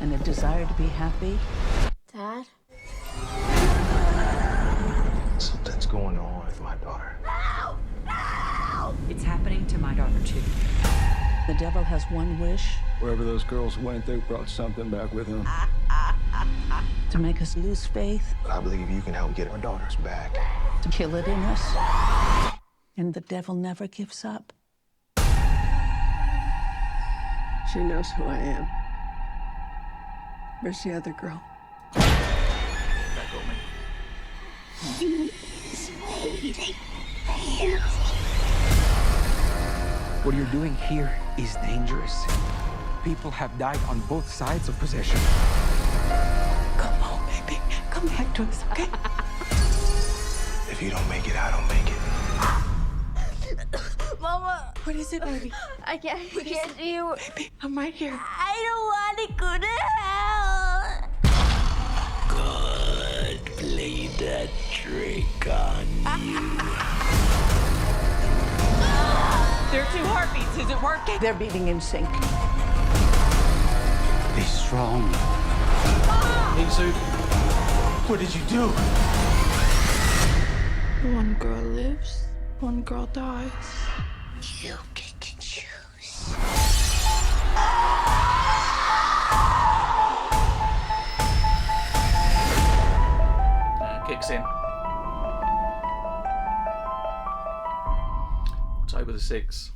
and a desire to be happy. Dad? Something's going on with my daughter. It's happening to my daughter, too. The devil has one wish: Wherever those girls went, they brought something back with them. to make us lose faith, I believe you can help get our daughters back. to kill it in us. And the devil never gives up. She knows who I am. Where's the other girl? That got me. What you're doing here is dangerous. People have died on both sides of possession. Come home, baby. Come back to us, okay? If you don't make it, I don't make it. Mama! What is it, baby? I can't hear you. Baby, I'm right here. I don't want to go to hell. God played that trick on you. There are 2 heartbeats. Is it working? They're beating in sync. Be strong. Lisu, What did you do? One girl lives, one girl dies. You get to choose. kicks in. October the 6th.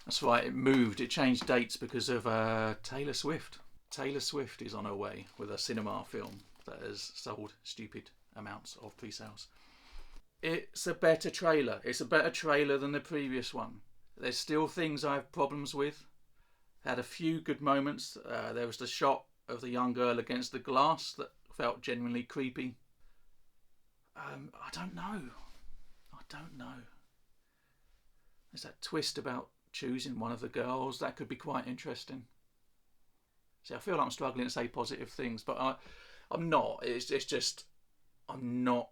That's right, it moved. It changed dates because of Taylor Swift. Taylor Swift is on her way with a cinema film that has sold stupid amounts of pre-sales. It's a better trailer. It's a better trailer than the previous one. There's still things I have problems with. Had a few good moments. There was the shot of the young girl against the glass that felt genuinely creepy. I don't know. There's that twist about choosing one of the girls. That could be quite interesting. See, I feel like I'm struggling to say positive things, but I'm not. It's just, I'm not.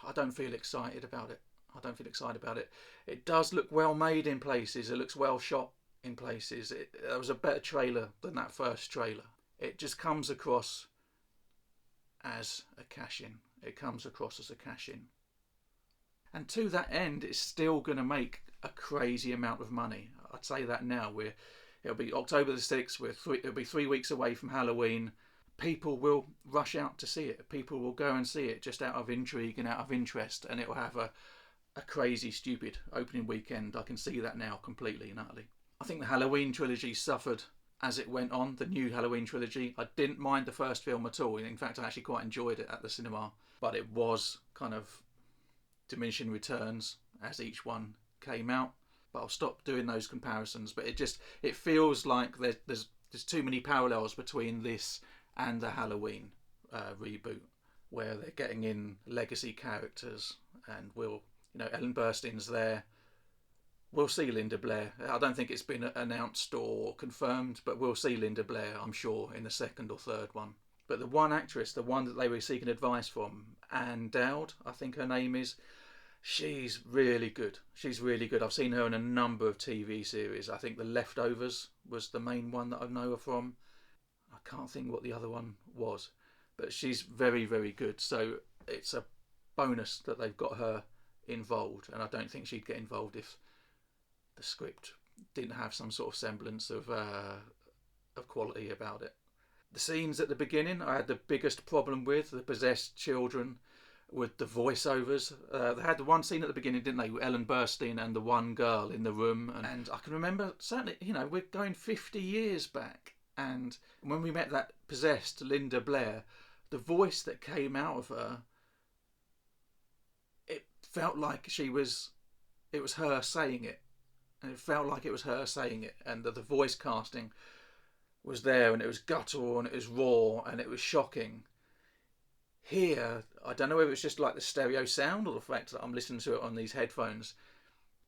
I don't feel excited about it. It does look well made in places. It looks well shot in places. There was a better trailer than that first trailer. It just comes across as a cash-in. And to that end, it's still going to make a crazy amount of money. I'd say that now. It'll be October the 6th. It'll be 3 weeks away from Halloween. People will rush out to see it. People will go and see it just out of intrigue and out of interest, and it will have a crazy, stupid opening weekend. I can see that now completely and utterly. I think the Halloween trilogy suffered as it went on, the new Halloween trilogy. I didn't mind the first film at all. In fact, I actually quite enjoyed it at the cinema, but it was kind of diminishing returns as each one came out. But I'll stop doing those comparisons. But it feels like there's too many parallels between this and the Halloween reboot, where they're getting in legacy characters, and Ellen Burstyn's there. We'll see Linda Blair. I don't think it's been announced or confirmed, but we'll see Linda Blair, I'm sure, in the second or third one. But the one actress, the one that they were seeking advice from, Anne Dowd, I think her name is, she's really good. I've seen her in a number of TV series. I think The Leftovers was the main one that I know her from. I can't think what the other one was, but she's very, very good. So it's a bonus that they've got her involved, and I don't think she'd get involved if the script didn't have some sort of semblance of quality about it. The scenes at the beginning I had the biggest problem with, the possessed children with the voiceovers. They had the one scene at the beginning, didn't they, with Ellen Burstyn and the one girl in the room, and I can remember, certainly, we're going 50 years back, and when we met that possessed Linda Blair, the voice that came out of her, it felt like it was her saying it. And it felt like it was her saying it, and the voice casting was there, and it was guttural, and it was raw, and it was shocking. Here, I don't know whether it's just like the stereo sound or the fact that I'm listening to it on these headphones,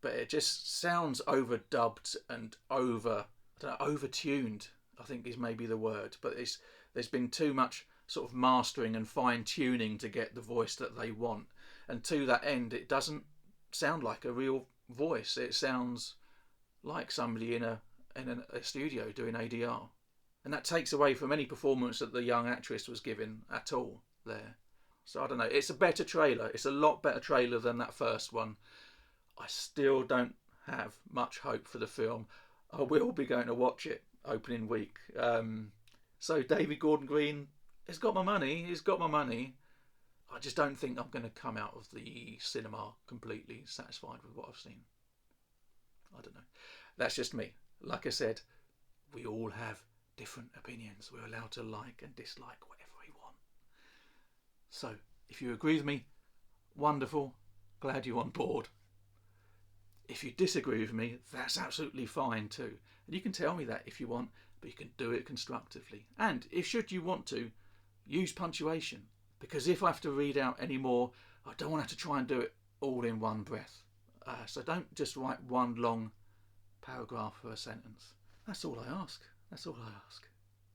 but it just sounds overdubbed and over-tuned, I think is maybe the word. But there's been too much sort of mastering and fine-tuning to get the voice that they want. And to that end, it doesn't sound like a real voice. It sounds like somebody in a studio doing ADR. And that takes away from any performance that the young actress was giving at all there. So I don't know, it's a better trailer. It's a lot better trailer than that first one. I still don't have much hope for the film. I will be going to watch it opening week. So David Gordon Green has got my money. He's got my money. I just don't think I'm going to come out of the cinema completely satisfied with what I've seen. I don't know. That's just me. Like I said, we all have different opinions. We're allowed to like and dislike whatever we want. So, if you agree with me, wonderful. Glad you're on board. If you disagree with me, that's absolutely fine too. And you can tell me that if you want, but you can do it constructively. And if should you want to, use punctuation. Because if I have to read out any more, I don't want to have to try and do it all in one breath. So don't just write one long paragraph for a sentence. That's all I ask. That's all I ask.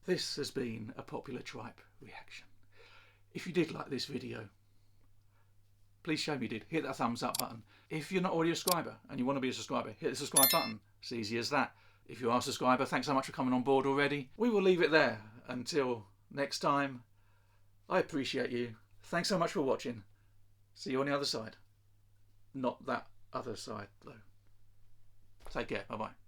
This has been a Popular Tripe reaction. If you did like this video, please show me you did. Hit that thumbs up button. If you're not already a subscriber and you want to be a subscriber, hit the subscribe button. It's easy as that. If you are a subscriber, thanks so much for coming on board already. We will leave it there until next time. I appreciate you. Thanks so much for watching. See you on the other side. Not that other side, though. Take care. Bye-bye.